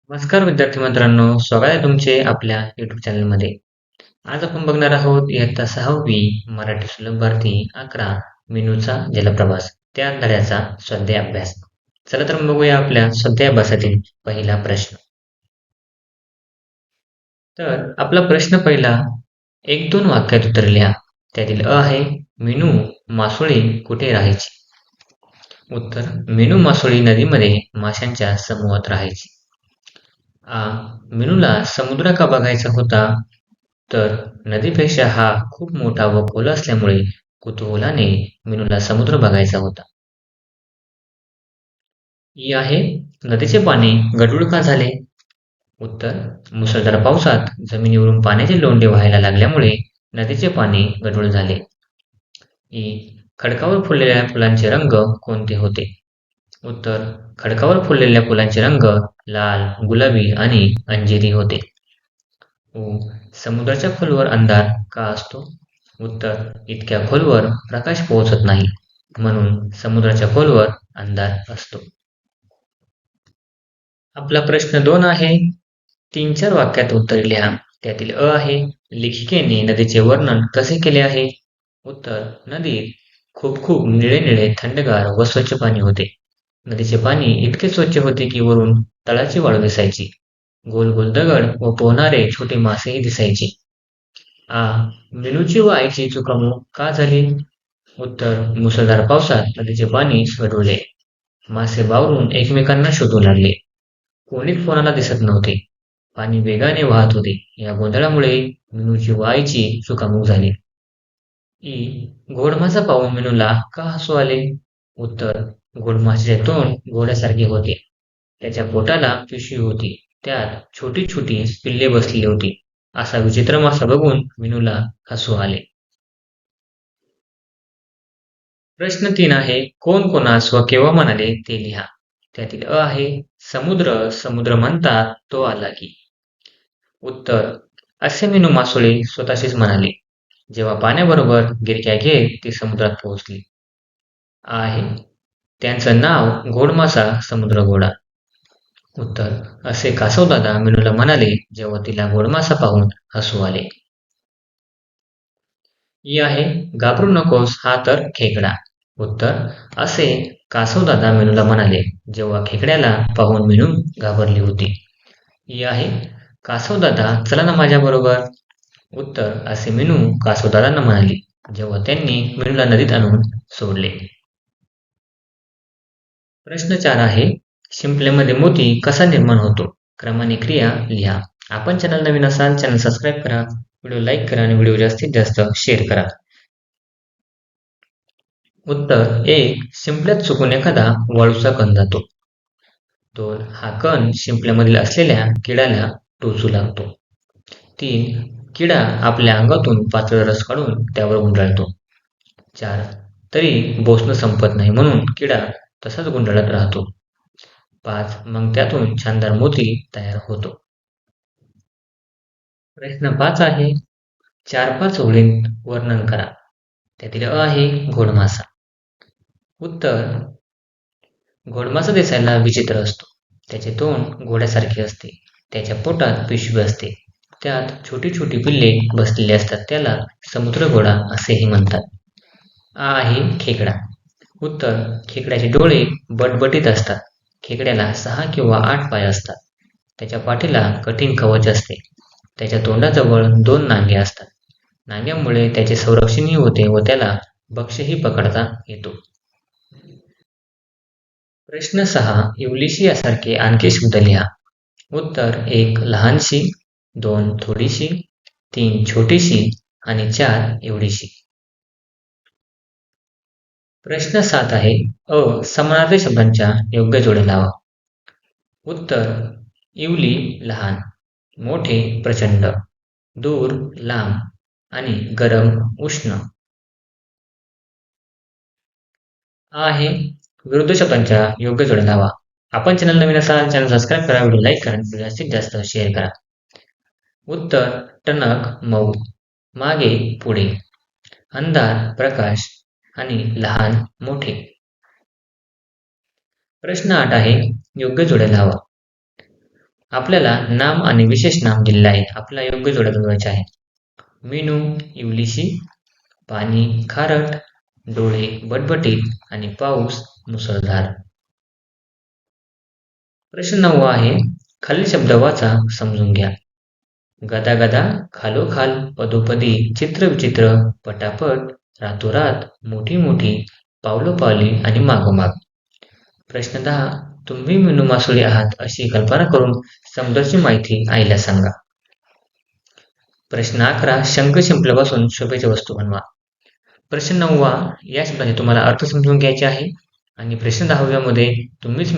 नमस्कार विद्यार्थी मित्रांनो, स्वागत आहे तुमचे आपल्या YouTube चॅनलमध्ये. आज आपण बघणार आहोत इयत्ता 6वी मराठी सुलभ भारती 11 मेनूचा जलप्रवास त्या धड्याचा स्वाध्याय अभ्यास. चला तर मग बघूया आपल्या स्वाध्याय अभ्यासातील पहिला प्रश्न. तर आपला प्रश्न पहिला 1-2 वाक्यात उत्तर लिहा. त्यातील अ आहे मीनू मासोळी कुठे राहायची? उत्तर मीनू मासोळी नदीमध्ये माशांच्या समूहात राहायची. आ. मीनूला समुद्र का बघायचा होता? तर नदीपेक्षा हा खूप मोठा व खोल असल्यामुळे कुतूहलाने मीनूला समुद्र बघायचा होता. ई आहे नदीचे पाणी गढूळ का झाले? उत्तर मुसळधार पावसात जमिनीवरून पाण्याचे लोंढे व्हायला लागल्यामुळे नदीचे पाणी गढूळ झाले. ई खडकावर फुललेल्या फुलांचे रंग कोणते होते? उत्तर खडकावर फुललेल्या फुलांचे रंग लाल, गुलाबी आणि अंजिरी होते. उ. समुद्राच्या खोलवर अंधार का असतो? उत्तर इतक्या खोलवर प्रकाश पोहोचत नाही, म्हणून समुद्राच्या खोलवर अंधार असतो. आपला प्रश्न 2 आहे. 3-4 वाक्यात उत्तर लिहा. त्यातील अ आहे लेखिकेने नदीचे वर्णन कसे केले आहे? उत्तर नदीत खूप खूप निळे निळे थंडगार व स्वच्छ पाणी होते. नदीचे पाणी इतके स्वच्छ होते की वरून तळाची वाळू दिसायची. गोल गोल दगड व पोहणारे छोटे मासेही दिसायचे. आ. मीनूची व आईची चुकामक का झाली? उत्तर मुसळधार पावसात नदीचे पाणी गढूळले. मासे बावरून एकमेकांना शोधू लागले. कोणीच कोणाला दिसत नव्हते. पाणी वेगाने वाहत होते. या गोंधळामुळे मीनूची व आईची चुकामुक झाली. ई. घोडमासा पाहून मीनूला का हसू आले? उत्तर घोडमाशाचे तोंड घोड्यासारखे होते. त्याच्या पोटाला पिशवी होती. त्यात छोटी छोटी पिल्ले बसलेली होती. असा विचित्र मासा बघून मीनूला हसू आले. प्रश्न 3 आहे. कोण कोणास व केव्हा म्हणाले ते लिहा. त्यातील अ आहे समुद्र समुद्र म्हणतात तो आला की. उत्तर असे मीनू मासोळी स्वतःशीच म्हणाली जेव्हा पाण्याबरोबर गिरक्या घेत ती समुद्रात पोहोचली. आ आहे त्यांचं नाव घोडमासा समुद्र घोडा. उत्तर असे कासवदादा मीनूला म्हणाले जेव्हा तिला घोडमासा पाहून हसू आले. ई आहे घाबरू नकोस हा तर खेकडा. उत्तर असे कासवदादा मीनूला म्हणाले जेव्हा खेकड्याला पाहून मीनू घाबरली होती. ई आहे कासवदादा चला ना माझ्याबरोबर. उत्तर असे मीनू कासवदादांना म्हणाली जेव्हा त्यांनी मीनूला नदीत आणून सोडले. प्रश्न 4 आहे. शिंपल्यामध्ये मोती कसा निर्माण होतो? क्रमाने क्रिया लिहा. आपण चॅनल नवीन असाल चॅनल सबस्क्राईब करा, व्हिडिओ लाईक करा आणि व्हिडिओ जास्तीत जास्त शेअर करा. उत्तर 1. शिंपल्यात चुकून एखादा वाळूचा कण जातो. 2. हा कण शिंपल्यामधील असलेल्या किड्याला टोचू लागतो. 3. किडा आपल्या अंगातून पातळ रस काढून त्यावर गुंडाळतो. 4. तरी बोसणं संपत नाही म्हणून किडा तसाच गुंडाळत राहतो. 5. मग त्यातून छानदार मोती तयार होतो. प्रश्न 5 आहे. 4-5 ओळींत वर्णन करा. त्यातील अ आहे घोडमासा. उत्तर घोडमासा दिसायला विचित्र असतो. त्याचे तोंड घोड्यासारखे असते. त्याच्या पोटात पिशवी असते. त्यात छोटी छोटी पिल्ले बसलेली असतात. त्याला समुद्र घोडा असेही म्हणतात. आ आहे खेकडा. उत्तर खेकड्याचे डोळे बटबटीत असतात. खेकड्याला 6 किंवा 8 पाय असतात. त्याच्या पाठीला कठीण कवच असते. त्याच्या तोंडाजवळ 2 नांगे असतात. नांग्यामुळे त्याचे संरक्षणही होते व त्याला भक्ष्यही पकडता येतो. प्रश्न 6. इवलीशी यासारखे आणखी शब्द लिहा. उत्तर 1. लहानशी, 2. थोडीशी, 3. छोटीशी आणि 4. एवढीशी. प्रश्न 7 आहे. अ. समानार्थी शब्दांच्या योग्य जोड्या लावा. उत्तर इवली लहान, मोठे प्रचंड, दूर लांब आणि गरम उष्ण. आहे विरुद्ध शब्दांच्या योग्य जोड्या लावा. आपण चॅनल नवीन असाल चॅनल सबस्क्राईब करा, व्हिडिओ लाईक करा आणि जास्तीत जास्त शेअर करा. उत्तर टणक मऊ, मागे पुढे, अंधार प्रकाश आणि लहान मोठे. प्रश्न 8 आहे. योग्य जोड्या लावा. आपल्याला नाम आणि विशेष नाम दिलेलं आहे. आपल्याला योग्य जोड्या बनवायच्या आहे. मीनू इंग्लिशी, पाणी खारट, डोळे बटबटीत आणि पाऊस मुसळधार. प्रश्न 9 आहे. खालील शब्द वाचा, समजून घ्या. गदा-गदा, खालोखाल, पदोपदी, चित्रविचित्र, पटापट, रातोरात, मोठी-मोठी, पावलोपावली आणि मागोमाग. प्रश्न 10. तुम्ही मीनू मासोळी आहात अशी कल्पना करून समुद्राची माहिती आईला सांगा. प्रश्न 11. शंख शिंपल्यापासून शोभेच्या वस्तू बनवा. प्रश्न 9वा या शब्दाचे तुम्हाला अर्थ समजून घ्यायचे आहे आणि प्रश्न 10व्यामध्ये तुम्हीच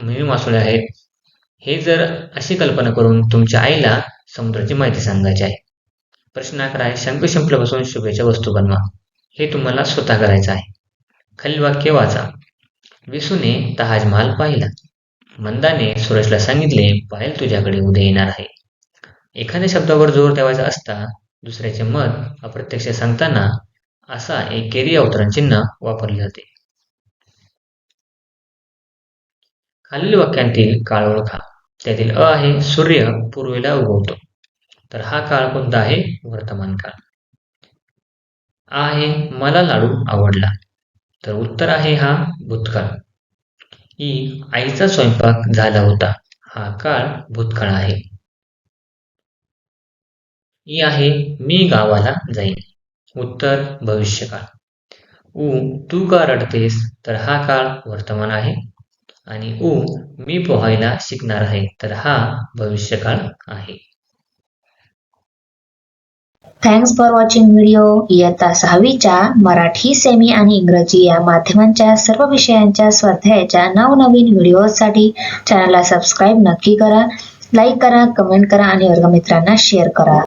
मीनू मासोळी आहेत हे जर अशी कल्पना करून तुमच्या आईला समुद्राची माहिती सांगायची आहे. प्रश्न 11 आहे. शंख शिंपल्यापासून शोभेच्या वस्तू बनवा. हे तुम्हाला स्वतः करायचं आहे. खालील वाक्य वाचा. विसूने ताजमहाल पाहिला. मंदाने सुरेशला सांगितले पायल तुझ्याकडे उद्या येणार आहे. एखाद्या शब्दावर जोर ठेवायचा असता दुसऱ्याचे मत अप्रत्यक्ष सांगताना असा एक केरी अवतरण चिन्ह वापरले जाते. खालील वाक्यांतील काळ ओळखा. त्यातील अ आहे सूर्य पूर्वेला उगवतो. तर हा काळ कोणता आहे? वर्तमान काळ. आ आहे मला लाडू आवडला. तर उत्तर आहे हा भूतकाळ. ई आईचा स्वयंपाक झाला होता. हा काळ भूतकाळ आहे. ई आहे मी गावाला जाईन. उत्तर भविष्यकाळ. ऊ तू का रडतेस? तर हा काळ वर्तमान आहे. आणि ऊ मी पोहायला शिकणार आहे. तर हा भविष्यकाळ आहे. Thanks for watching video. इयत्ता 6वीच्या मराठी, सेमी आणि इंग्रजी या माध्यमांच्या सर्व विषयांच्या स्वाध्यायाच्या नवनवीन व्हिडिओसाठी चॅनलला सबस्क्राईब नक्की करा. लाईक करा, कमेंट करा आणि वर्गमित्रांना शेअर करा.